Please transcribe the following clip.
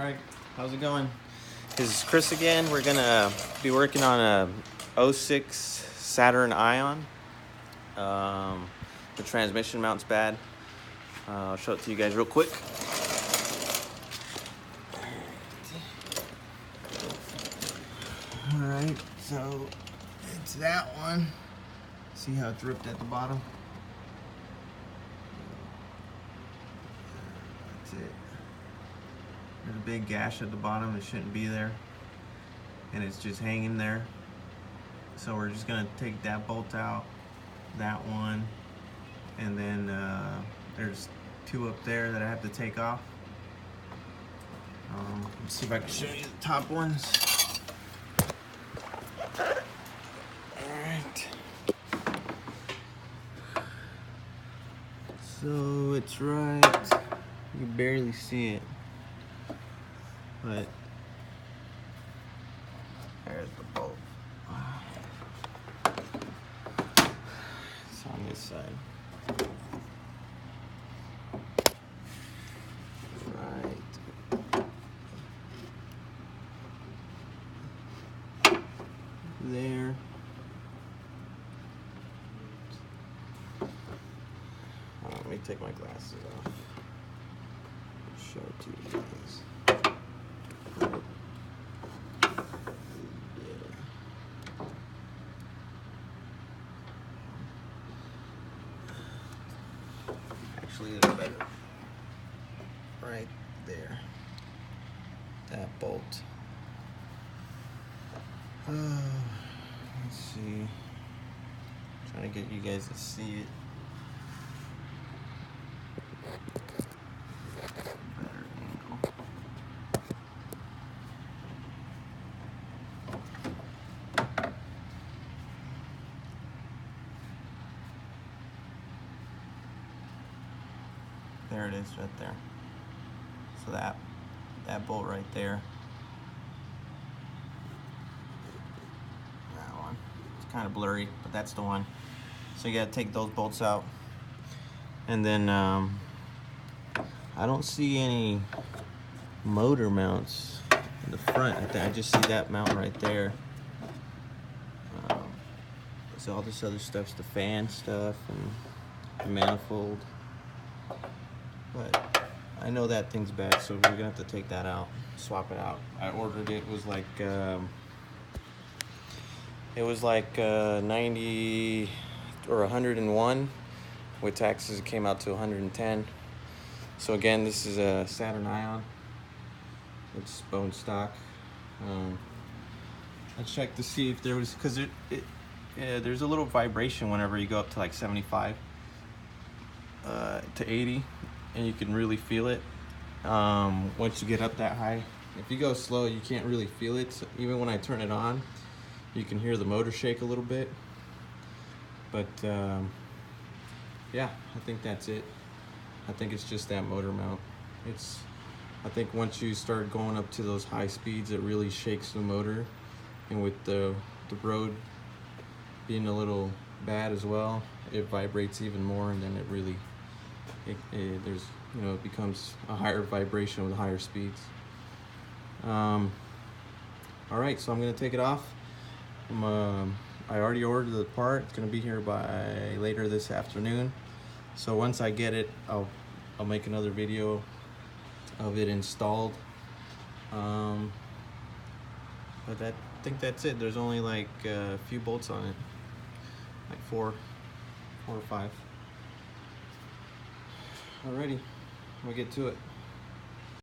Alright, how's it going? This is Chris again. We're gonna be working on a 06 Saturn Ion. The transmission mount's bad. I'll show it to you guys real quick. Alright, so it's that one. See how it's ripped at the bottom? That's it. There's a big gash at the bottom. It shouldn't be there, and it's just hanging there. So we're just gonna take that bolt out, that one, and then there's two up there that I have to take off. Let's see if I can show you the top ones. Alright. So it's right, you can barely see it, but there's the bolt. It's on this side. Right there. Let me take my glasses off. Show it to you guys. Actually, it's better right there. That bolt. Let's see. Trying to get you guys to see it. Better angle. There it is right there. So that bolt right there. That one. It's kind of blurry, but that's the one. So you gotta take those bolts out. And then I don't see any motor mounts in the front. I just see that mount right there. So all this other stuff's the fan stuff and the manifold. But I know that thing's bad, so we're gonna have to take that out, swap it out. I ordered it, was like 90 or 101. With taxes, it came out to 110. So again, this is a Saturn Ion. It's bone stock. I checked to see if there was, because there's a little vibration whenever you go up to like 75 to 80. And you can really feel it once you get up that high. If you go slow, you can't really feel it. So even when I turn it on, you can hear the motor shake a little bit. But yeah, I think that's it. I think it's just that motor mount. I think once you start going up to those high speeds, it really shakes the motor. And with the road being a little bad as well, it vibrates even more, and then it really it becomes a higher vibration with higher speeds. All right, so I'm gonna take it off. I already ordered the part. It's gonna be here by later this afternoon. So once I get it, I'll make another video of it installed. But I think that's it. There's only like a few bolts on it, like four or five. Alrighty, we'll get to it.